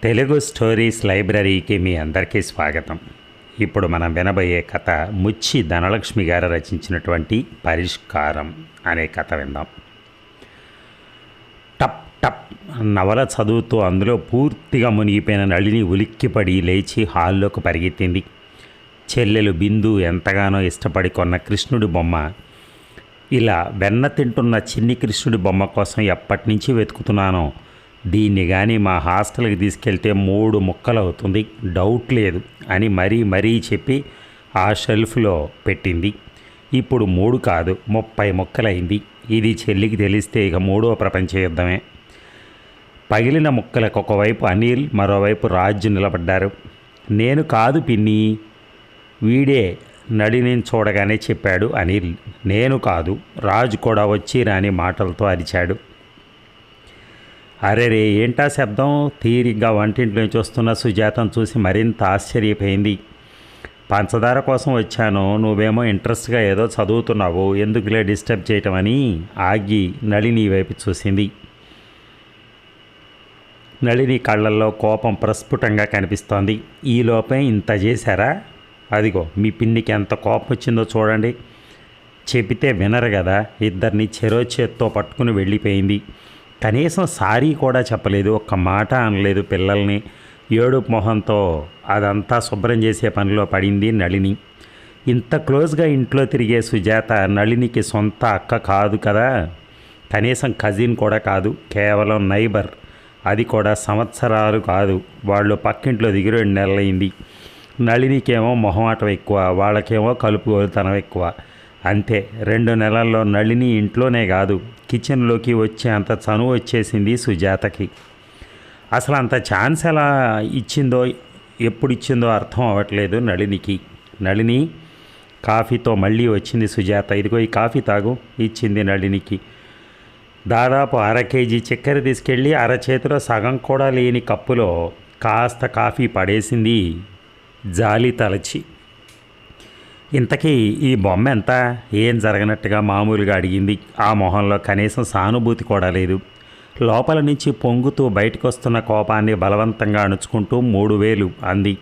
Telugu stories లైబ్రరీకి మీ అందరికీ స్వాగతం. ఇప్పుడు మనం వినబోయే కథ ముచ్చి ధనలక్ష్మి గారు రచించినటువంటి పరిష్కారం అనే కథ విందాం. టప్ టప్ నవల చదువుతూ అందులో పూర్తిగా మునిగిపోయిన నళిని ఉలిక్కిపడి లేచి హాల్లోకి పరిగెత్తింది. చెల్లెలు బిందు ఎంతగానో ఇష్టపడి కొన్న కృష్ణుడి బొమ్మ, ఇలా వెన్న తింటున్న చిన్ని కృష్ణుడి బొమ్మ కోసం ఎప్పటి నుంచి వెతుకుతున్నానో, దీన్ని కానీ మా హాస్టల్కి తీసుకెళ్తే 3 ముక్కలు అవుతుంది, డౌట్ లేదు అని మరీ చెప్పి ఆ షెల్ఫ్లో పెట్టింది. ఇప్పుడు 3 కాదు 30 ముక్కలైంది. ఇది చెల్లికి తెలిస్తే ఇక 3వ ప్రపంచ యుద్ధమే. పగిలిన ముక్కలకు ఒకవైపు అనిల్, మరోవైపు రాజ్ నిలబడ్డారు. నేను కాదు పిన్ని, వీడే నళిని చూడగానే చెప్పాడు అనిల్. నేను కాదు, రాజు కూడా వచ్చి రాని మాటలతో అరిచాడు. అరే ఏంటా శబ్దం? తీరిగ్గా వంటింట్లోంచి వస్తున్న సుజాతను చూసి మరింత ఆశ్చర్యపోయింది. పంచదార కోసం వచ్చాను, నువ్వేమో ఇంట్రెస్ట్గా ఏదో చదువుతున్నావు, ఎందుకులే డిస్టర్బ్ చేయటం అని ఆగి నళిని వైపు చూసింది. నళిని కళ్ళల్లో కోపం ప్రస్ఫుటంగా కనిపిస్తోంది. ఈలోపే ఇంత చేశారా? అదిగో మీ పిన్నికి ఎంత కోపం వచ్చిందో చూడండి. చెబితే వినరు కదా, ఇద్దరిని చెరో చేత్తో పట్టుకుని వెళ్ళిపోయింది. కనీసం సారీ కూడా చెప్పలేదు, ఒక్క మాట అనలేదు. పిల్లల్ని ఏడుపు మొహంతో అదంతా శుభ్రం చేసే పనిలో పడింది నళిని. ఇంత క్లోజ్గా ఇంట్లో తిరిగే సుజాత నళినికి సొంత అక్క కాదు కదా, కనీసం కజిన్ కూడా కాదు, కేవలం నైబర్. అది కూడా సంవత్సరాలు కాదు, వాళ్ళు పక్కింట్లో దిగి 2 నెలలైంది. నళినికేమో మొహమాటం ఎక్కువ, వాళ్ళకేమో కలుపుగోలుతనం ఎక్కువ. అంతే, 2 నెలల్లో నళిని ఇంట్లోనే కాదు కిచెన్లోకి వచ్చే అంత చనువు వచ్చేసింది సుజాతకి. అసలు అంత ఛాన్స్ ఎలా ఇచ్చిందో, ఎప్పుడు ఇచ్చిందో అర్థం అవ్వట్లేదు నళినికి. నళిని కాఫీతో మళ్ళీ వచ్చింది సుజాత. ఇదిగో ఈ కాఫీ తాగు ఇచ్చింది నళినికి. దాదాపు 1/2 కేజీ చక్కెర తీసుకెళ్ళి అరచేతిలో సగం కూడా లేని కప్పులో కాస్త కాఫీ పడేసింది జాలి తలచి. ఇంతకీ ఈ బొమ్మ ఎంత? ఏం జరగనట్టుగా మామూలుగా అడిగింది. ఆ మొహంలో కనీసం సానుభూతి కూడా లేదు. లోపల నుంచి పొంగుతూ బయటకు వస్తున్న కోపాన్ని బలవంతంగా అణుచుకుంటూ 3000 అంది.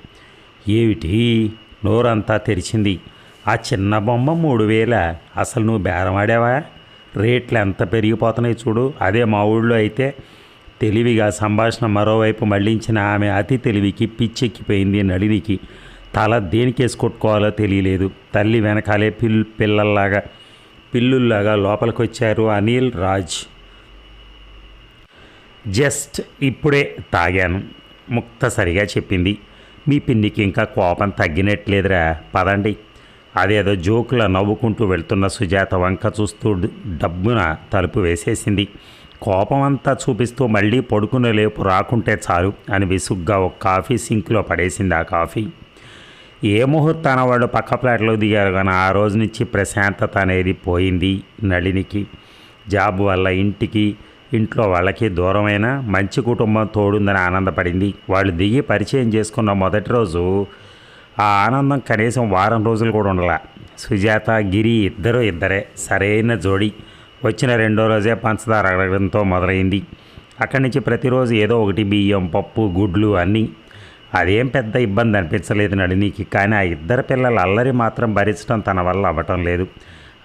ఏమిటి? నోరంతా తెరిచింది. ఆ చిన్న బొమ్మ 3000? అసలు నువ్వు బేరమాడావా? రేట్లు ఎంత పెరిగిపోతున్నాయి చూడు. అదే మా ఊళ్ళో అయితే. తెలివిగా సంభాషణ మరోవైపు మళ్లించిన ఆమె అతి తెలివికి పిచ్చెక్కిపోయింది నళినికి. తల దేనికేసి కొట్టుకోవాలో తెలియలేదు. తల్లి వెనకాలే పిల్లుల్లాగా లోపలికి వచ్చారు అనిల్, రాజ్. జస్ట్ ఇప్పుడే తాగాను, ముక్తసరిగా చెప్పింది. మీ పిన్నికి ఇంకా కోపం తగ్గినట్లేదురా, పదండి. అదేదో జోకులా నవ్వుకుంటూ వెళ్తున్న సుజాత వంక చూస్తూ డబ్బున తలుపు వేసేసింది. కోపం అంతా చూపిస్తూ మళ్ళీ పడుకునే లేపు రాకుంటే చాలు అని విసుగ్గా ఒక కాఫీ సింక్లో పడేసింది. ఆ కాఫీ ఏ ముహూర్తాన వాళ్ళు పక్క ఫ్లాట్లో దిగారు, కానీ ఆ రోజు నుంచి ప్రశాంతత అనేది పోయింది నళినికి. జాబ్ వల్ల ఇంట్లో వాళ్ళకి దూరమైన మంచి కుటుంబం తోడుందని ఆనందపడింది. వాళ్ళు దిగి పరిచయం చేసుకున్న మొదటి రోజు ఆ ఆనందం కనీసం వారం రోజులు కూడా ఉండాల. సుజాత, గిరి ఇద్దరే సరైన జోడి. వచ్చిన 2వ రోజే పంచదార అడగడంతో మొదలైంది. అక్కడి నుంచి ప్రతిరోజు ఏదో ఒకటి బియ్యం, పప్పు, గుడ్లు అన్నీ. అదేం పెద్ద ఇబ్బంది అనిపించలేదు నళినికి. కానీ ఆ 2 పిల్లల అల్లరి మాత్రం భరించడం తన వల్ల అవ్వటం లేదు.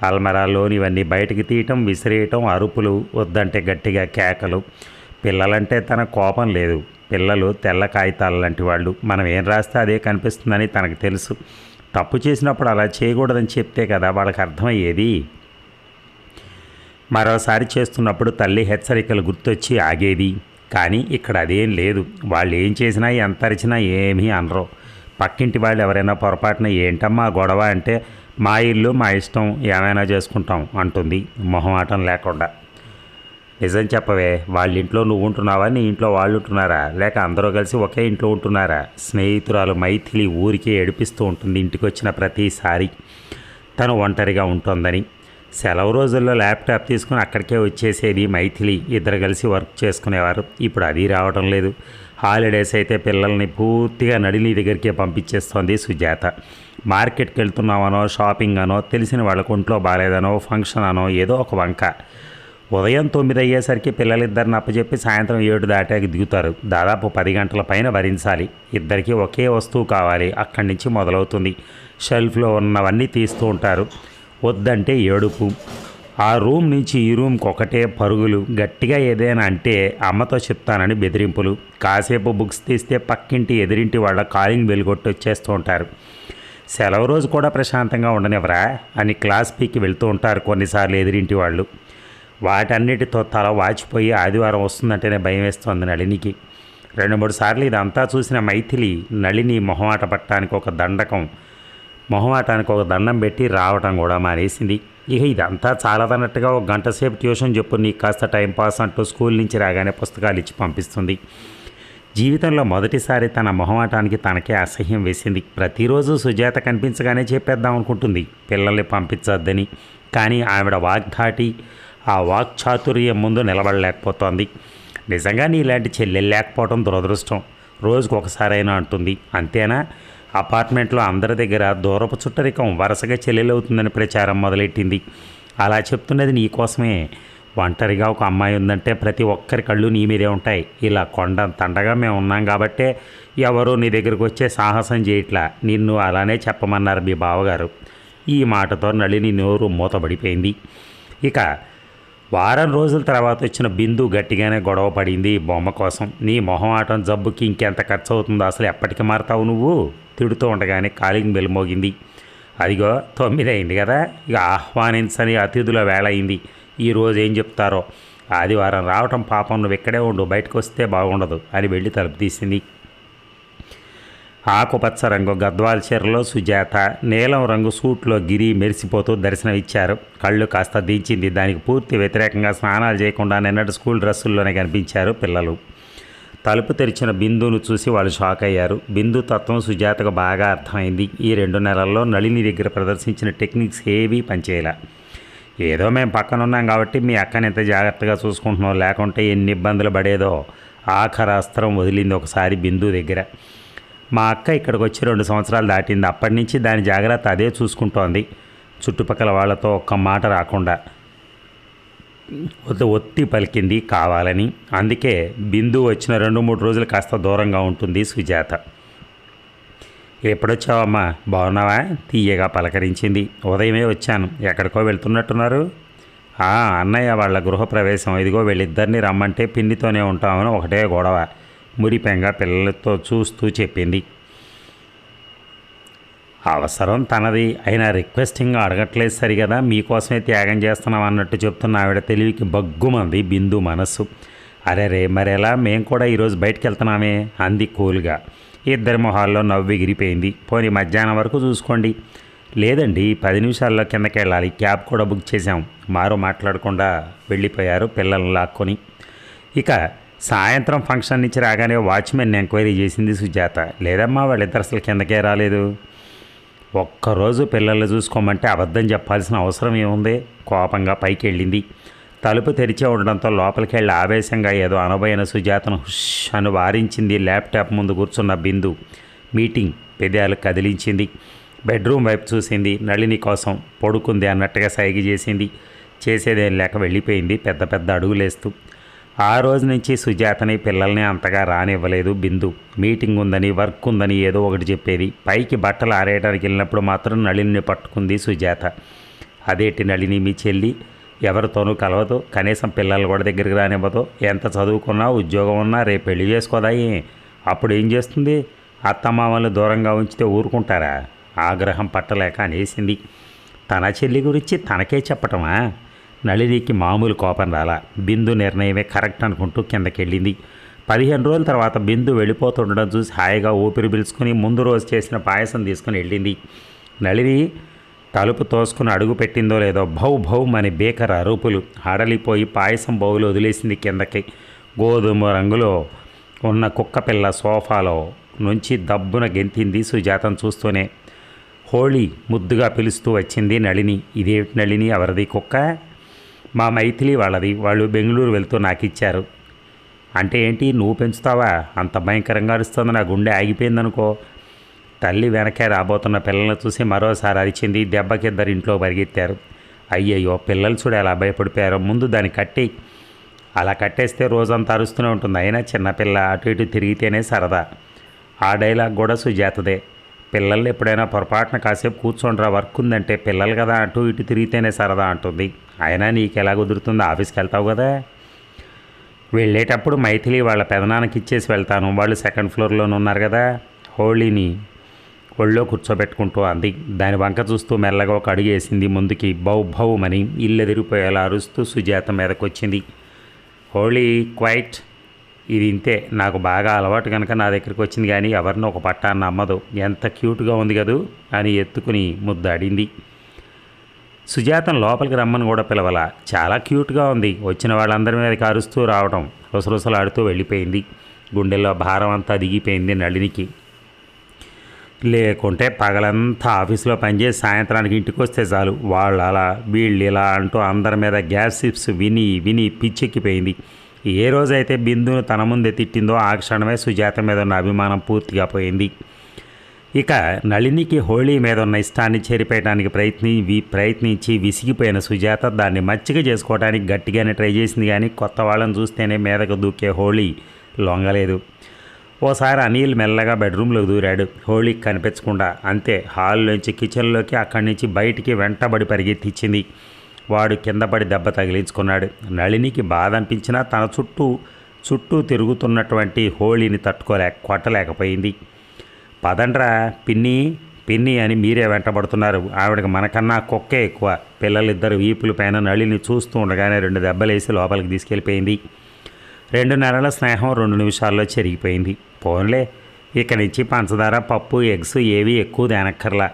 అల్మరాలోనివన్నీ బయటికి తీయటం, విసిరేయటం, అరుపులు, వద్దంటే గట్టిగా కేకలు. పిల్లలంటే తన కోపం లేదు. పిల్లలు తెల్ల కాగితాలు లాంటి వాళ్ళు. మనం ఏం రాస్తే అదే కనిపిస్తుందని తనకు తెలుసు. తప్పు చేసినప్పుడు అలా చేయకూడదని చెప్తే కదా వాళ్ళకి అర్థమయ్యేది. మరోసారి చేస్తున్నప్పుడు తల్లి హెచ్చరికలు గుర్తొచ్చి ఆగేది. కానీ ఇక్కడ అదేం లేదు. వాళ్ళు ఏం చేసినా ఎంత అరిచినా ఏమీ అనరు. పక్కింటి వాళ్ళు ఎవరైనా పొరపాటున ఏంటమ్మా గొడవ అంటే, మా ఇల్లు మా ఇష్టం, ఏమైనా చేసుకుంటాం అంటుంది మొహమాటం లేకుండా. నిజం చెప్పవే, వాళ్ళ ఇంట్లో నువ్వు ఉంటున్నావా, నీ ఇంట్లో వాళ్ళు ఉంటున్నారా, లేక అందరూ కలిసి ఒకే ఇంట్లో ఉంటున్నారా? స్నేహితురాలు మైథిలి ఊరికే ఏడిపిస్తూ ఉంటుంది ఇంటికి వచ్చిన ప్రతిసారి తను ఒంటరిగా ఉంటుందని. సెలవు రోజుల్లో ల్యాప్టాప్ తీసుకుని అక్కడికే వచ్చేసేది మైథిలి. ఇద్దరు కలిసి వర్క్ చేసుకునేవారు. ఇప్పుడు అది రావడం లేదు. హాలిడేస్ అయితే పిల్లల్ని పూర్తిగా నళిని దగ్గరికే పంపించేస్తోంది సుజాత. మార్కెట్కి వెళ్తున్నామనో, షాపింగ్ అనో, తెలిసిన వాళ్ళ ఒంట్లో బాగాలేదనో, ఫంక్షన్ అనో ఏదో ఒక వంక. ఉదయం 9 అయ్యేసరికి పిల్లలిద్దరిని అప్పచెప్పి సాయంత్రం 7 దాటాక దిగుతారు. దాదాపు 10 గంటల పైన భరించాలి. ఇద్దరికీ ఒకే వస్తువు కావాలి. అక్కడి నుంచి మొదలవుతుంది. షెల్ఫ్లో ఉన్నవన్నీ తీస్తూ ఉంటారు. వద్దంటే ఏడుపు. ఆ రూమ్ నుంచి ఈ రూమ్కి ఒకటే పరుగులు. గట్టిగా ఏదైనా అంటే అమ్మతో చెప్తానని బెదిరింపులు. కాసేపు బుక్స్ తీస్తే పక్కింటి ఎదిరింటి వాళ్ళ కాలింగ్ బెల్ కొట్టి వచ్చేస్తూ ఉంటారు. సెలవు రోజు కూడా ప్రశాంతంగా ఉండనివ్వరా అని క్లాస్ పీకి వెళ్తూ ఉంటారు కొన్నిసార్లు ఎదిరింటి వాళ్ళు. వాటన్నిటితో తల వాచిపోయి ఆదివారం వస్తుందంటేనే భయం వేస్తోంది నళినికి. 2-3 సార్లు ఇదంతా చూసిన మైథిలి నళిని మొహమాటానికి ఒక దండం పెట్టి రావటం కూడా మానేసింది. ఇక ఇదంతా చాలదన్నట్టుగా ఒక గంట సేపు ట్యూషన్ చెప్పు, నీకు కాస్త టైంపాస్ అంటూ స్కూల్ నుంచి రాగానే పుస్తకాలు ఇచ్చి పంపిస్తుంది. జీవితంలో మొదటిసారి తన మొహమాటానికి తనకే అసహ్యం వేసింది. ప్రతిరోజు సుజాత కనిపించగానే చెప్పేద్దాం అనుకుంటుంది పిల్లల్ని పంపించొద్దని. కానీ ఆవిడ వాగ్ధాటి, ఆ వాక్చాతుర్యం ముందు నిలబడలేకపోతోంది. నిజంగా నీలాంటి చెల్లెలు లేకపోవడం దురదృష్టం. రోజుకు ఒకసారైనా అంటుంది. అంతేనా? అపార్ట్మెంట్లో అందరి దగ్గర దూరపు చుట్టరికం వరుసగా చెల్లెలవుతుందని ప్రచారం మొదలెట్టింది. అలా చెప్తున్నది నీకోసమే. ఒంటరిగా ఒక అమ్మాయి ఉందంటే ప్రతి ఒక్కరి కళ్ళు నీ మీదే ఉంటాయి. ఇలా కొండంతండగా మేము ఉన్నాం కాబట్టే ఎవరూ నీ దగ్గరకు వచ్చే సాహసం చేయట్లా. నిన్ను అలానే చెప్పమన్నారు మీ బావగారు. ఈ మాటతో నళిని నోరు మూతబడిపోయింది. ఇక వారం రోజుల తర్వాత వచ్చిన బిందు గట్టిగానే గొడవ పడింది బొమ్మ కోసం. నీ మొహమాటం జబ్బుకి ఇంకెంత ఖర్చు అవుతుందో, అసలు ఎప్పటికి మారుతావు నువ్వు? తిడుతూ ఉండగానే కాలింగ్ బెల్ మోగింది. అదిగో 9 అయింది కదా, ఇక ఆహ్వానించని అతిథుల వేళ అయింది. ఈరోజు ఏం చెప్తారో. ఆదివారం రావటం పాపం, నువ్వు ఇక్కడే ఉండు, బయటకు వస్తే బాగుండదు అని వెళ్ళి తలుపు తీసింది. ఆకుపచ్చ రంగు గద్వాల చీరలో సుజాత, నీలం రంగు సూట్లో గిరి మెరిసిపోతూ దర్శనమిచ్చారు. కళ్ళు కాస్త దించింది. దానికి పూర్తి వ్యతిరేకంగా స్నానాలు చేయకుండా నిన్నటి స్కూల్ డ్రెస్సుల్లోనే కనిపించారు పిల్లలు. తలుపు తెరిచిన బిందును చూసి వాళ్ళు షాక్ అయ్యారు. బిందు తత్వం సుజాతకు బాగా అర్థమైంది. ఈ 2 నెలల్లో నళిని దగ్గర ప్రదర్శించిన టెక్నిక్స్ ఏవీ పనిచేయలే. ఏదో మేము పక్కనున్నాం కాబట్టి మీ అక్కని ఎంత జాగ్రత్తగా చూసుకుంటున్నాం, లేకుంటే ఎన్ని ఇబ్బందులు పడేదో. ఆఖరి అస్త్రం వదిలింది ఒకసారి బిందు దగ్గర. మా అక్క ఇక్కడికి వచ్చి 2 సంవత్సరాలు దాటింది. అప్పటి నుంచి దాని జాగ్రత్త అదే చూసుకుంటోంది. చుట్టుపక్కల వాళ్ళతో ఒక్క మాట రాకుండా ఒత్తి పలికింది కావాలని. అందుకే బిందు వచ్చిన 2-3 రోజులు కాస్త దూరంగా ఉంటుంది సుజాత. ఎప్పుడొచ్చావమ్మా, బాగున్నావా? తీయగా పలకరించింది. ఉదయమే వచ్చాను. ఎక్కడికో వెళ్తున్నట్టున్నారు? అన్నయ్య వాళ్ళ గృహప్రవేశం. ఇదిగో వీళ్ళిద్దరిని రమ్మంటే పిన్నితోనే ఉంటామని ఒకటే గొడవ. మురిపెంగా పిల్లలతో చూస్తూ చెప్పింది. అవసరం తనది అయినా రిక్వెస్టింగ్గా అడగట్లేదు సరిగదా, మీకోసమే త్యాగం చేస్తున్నాం అన్నట్టు చెప్తున్న ఆవిడ తెలివికి బగ్గుమంది బిందు మనస్సు. అరే మరెలా, మేం కూడా ఈరోజు బయటికి వెళ్తున్నామే అంది కూల్గా. ఇద్దరి మొహాల్లో నవ్వు ఎగిరిపోయింది. పోనీ మధ్యాహ్నం వరకు చూసుకోండి. లేదండి, 10 నిమిషాల్లో కిందకి వెళ్ళాలి, క్యాబ్ కూడా బుక్ చేశాం. మారు మాట్లాడకుండా వెళ్ళిపోయారు పిల్లల్ని లాక్కొని. ఇక సాయంత్రం ఫంక్షన్ నుంచి రాగానే వాచ్మెన్ ఎంక్వైరీ చేసింది సుజాత. లేదమ్మా, వాళ్ళిద్దరు అసలు కిందకే రాలేదు. ఒక్కరోజు పిల్లల్ని చూసుకోమంటే అబద్ధం చెప్పాల్సిన అవసరం ఏముంది? కోపంగా పైకి వెళ్ళింది. తలుపు తెరిచే ఉండడంతో లోపలికి వెళ్ళి ఆవేశంగా ఏదో అనబోయిన సుజాతను హుష్ అని వారించింది. ల్యాప్టాప్ ముందు కూర్చున్న బిందు మీటింగ్ పెదాలు కదిలించింది. బెడ్రూమ్ వైపు చూసింది. నళిని కోసం పడుకుంది అన్నట్టుగా సైగ చేసింది. చేసేదేం లేక వెళ్ళిపోయింది పెద్ద పెద్ద అడుగులేస్తూ. ఆ రోజు నుంచి సుజాతని పిల్లల్ని అంతగా రానివ్వలేదు బిందు. మీటింగ్ ఉందని, వర్క్ ఉందని ఏదో ఒకటి చెప్పేది. పైకి బట్టలు ఆరేయడానికి వెళ్ళినప్పుడు మాత్రం నళిని పట్టుకుంది సుజాత. అదేంటి నళిని, మీ చెల్లి ఎవరితోనూ కలవదు, కనీసం పిల్లలు కూడా దగ్గరికి రానివ్వదు. ఎంత చదువుకున్నా ఉద్యోగం ఉన్నా రేపు పెళ్లి చేసుకోదాయి. అప్పుడు ఏం చేస్తుంది? అత్తమామల్ని దూరంగా ఉంచితే ఊరుకుంటారా? ఆగ్రహం పట్టలేక అనేసింది. తన చెల్లి గురించి తనకే చెప్పటమా? నళినికి మామూలు కోపం రాలా. బిందు నిర్ణయమే కరెక్ట్ అనుకుంటూ కిందకెళ్ళింది. 15 రోజుల తర్వాత బిందు వెళ్ళిపోతుండడం చూసి హాయిగా ఊపిరి పీల్చుకుని ముందు రోజు చేసిన పాయసం తీసుకుని వెళ్ళింది. నళిని తలుపు తోసుకుని అడుగు పెట్టిందో లేదో భౌ భౌమని బేకర్ అరుపులు. హడలిపోయి పాయసం బౌలు వదిలేసింది కిందకి. గోధుమ రంగులో ఉన్న కుక్కపిల్ల సోఫాలో నుంచి దబ్బున గెంతింది సుజాతను చూస్తూనే. హోళీ ముద్దుగా పిలుస్తూ వచ్చింది నళిని. ఇదేమిటి నళిని, ఎవరిది కుక్క? మా మైథిలి వాళ్ళది. వాళ్ళు బెంగళూరు వెళ్తూ నాకు ఇచ్చారు. అంటే ఏంటి, నువ్వు పెంచుతావా? అంత భయంకరంగా అరుస్తుంది, నా గుండె ఆగిపోయిందనుకో. తల్లి వెనకే రాబోతున్న పిల్లలను చూసి మరోసారి అరిచింది. దెబ్బకిద్దరు ఇంట్లో పరిగెత్తారు. అయ్యయ్యో పిల్లలు చూడు ఎలా భయపడిపోయారో, ముందు దాన్ని కట్టి. అలా కట్టేస్తే రోజంతా అరుస్తూనే ఉంటుంది. అయినా చిన్నపిల్ల అటు ఇటు తిరిగితేనే సరదా. ఆ డైలాగ్ కూడా సుజాతదే. పిల్లల్ని ఎప్పుడైనా పొరపాటున కాసేపు కూర్చోండిరా వర్క్ ఉందంటే పిల్లలు కదా అటు ఇటు తిరిగితేనే సరదా అంటుంది. అయినా నీకు ఎలా కుదురుతుందో, ఆఫీస్కి వెళ్తావు కదా. వెళ్ళేటప్పుడు మైథిలి వాళ్ళ పెదనాన్నకి ఇచ్చేసి వెళ్తాను, వాళ్ళు సెకండ్ ఫ్లోర్లోనే ఉన్నారు కదా. హోళీని ఒళ్ళో కూర్చోబెట్టుకుంటూ అంది. దాని వంక చూస్తూ మెల్లగా ఒక అడుగు వేసింది ముందుకి. బౌ భౌమని ఇల్లు ఎదిరిపోయేలా అరుస్తూ సుజాత మీదకొచ్చింది. హోళీ క్వైట్, ఇది ఇంతే, నాకు బాగా అలవాటు కనుక నా దగ్గరికి వచ్చింది, కానీ ఎవరినో ఒక పట్టాన్ని నమ్మదు. ఎంత క్యూట్గా ఉంది కదూ అని ఎత్తుకుని ముద్దాడింది. సుజాతను లోపలికి రమ్మని కూడా పిలవల. చాలా క్యూట్గా ఉంది. వచ్చిన వాళ్ళందరి మీదకి అరుస్తూ రావడం, రుసరుసలాడుతూ వెళ్ళిపోయింది. గుండెల్లో భారం అంతా దిగిపోయింది నళినికి. లేకుంటే పగలంతా ఆఫీస్లో పనిచేసి సాయంత్రానికి ఇంటికి వస్తే చాలు, వాళ్ళు అలా వీళ్ళు ఇలా అంటూ అందరి మీద గ్యాస్ సిప్స్ విని విని పిచ్చెక్కిపోయింది. ఏ రోజైతే బిందును తన ముందే తిట్టిందో ఆ క్షణమే సుజాత మీద ఉన్న అభిమానం పూర్తిగా పోయింది. ఇక నళినికి హోళీ మీద ఉన్న ఇష్టాన్ని చేరిపేయడానికి ప్రయత్నించి విసిగిపోయిన సుజాత దాన్ని మచ్చిక చేసుకోవడానికి గట్టిగానే ట్రై చేసింది, కానీ కొత్త వాళ్ళని చూస్తేనే మీదకు దూకే హోళీ లొంగలేదు. ఓసారి అనిల్ మెల్లగా బెడ్రూమ్లోకి దూరాడు, హోళీకి కనిపించకుండా. అంతే, హాల్లోంచి కిచెన్లోకి, అక్కడి నుంచి బయటికి వెంటబడి పరిగెత్తించింది. వాడు కింద పడి దెబ్బ తగిలించుకున్నాడు. నళినికి బాధ అనిపించినా తన చుట్టూ తిరుగుతున్నటువంటి హోళీని కొట్టలేకపోయింది. పదండ్రా పిన్ని పిన్ని అని మీరే వెంటబడుతున్నారు, ఆవిడకి మనకన్నా కుక్కే ఎక్కువ. పిల్లలిద్దరు వీపుల పైన నళిని చూస్తూ ఉండగానే 2 దెబ్బలేసి లోపలికి తీసుకెళ్ళిపోయింది. 2 నెలల స్నేహం 2 నిమిషాల్లో చెరిగిపోయింది. పోన్లే, ఇక నుంచి పంచదార పప్పు ఎగ్స్ ఏవి ఎక్కువ తేనక్కర్లా,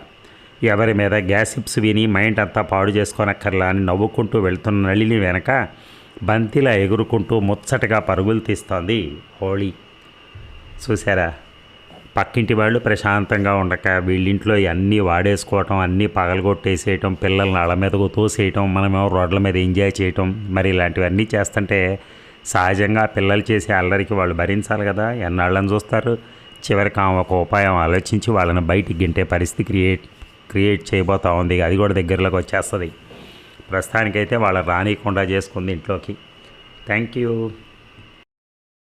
ఎవరి మీద గ్యాసిప్స్ విని మైండ్ అంతా పాడు చేసుకోనక్కర్లా అని నవ్వుకుంటూ వెళ్తున్న నళిని వెనక బంతిలా ఎగురుకుంటూ ముచ్చటగా పరుగులు తీస్తోంది హోళీ. చూసారా, పక్కింటి వాళ్ళు ప్రశాంతంగా ఉండక వీళ్ళింట్లో అన్నీ వాడేసుకోవటం, అన్నీ పగలగొట్టేసేయటం, పిల్లల్ని అళ్ళ మీదకు తోసేయటం, మనమేమో రోడ్ల మీద ఎంజాయ్ చేయటం, మరి ఇలాంటివన్నీ చేస్తుంటే సహజంగా పిల్లలు చేసే అల్లరికి వాళ్ళు భరించాలి కదా. ఎన్నాళ్ళని చూస్తారు. చివరికి ఆమె ఒక ఉపాయం ఆలోచించి వాళ్ళని బయటికి గింటే పరిస్థితి క్రియేట్ చేయబోతూ ఉంది. అది కూడా దగ్గరలోకి వచ్చేస్తుంది. ప్రస్తుతానికైతే వాళ్ళని రానియకుండా చేసుకుంది ఇంట్లోకి. Thank you.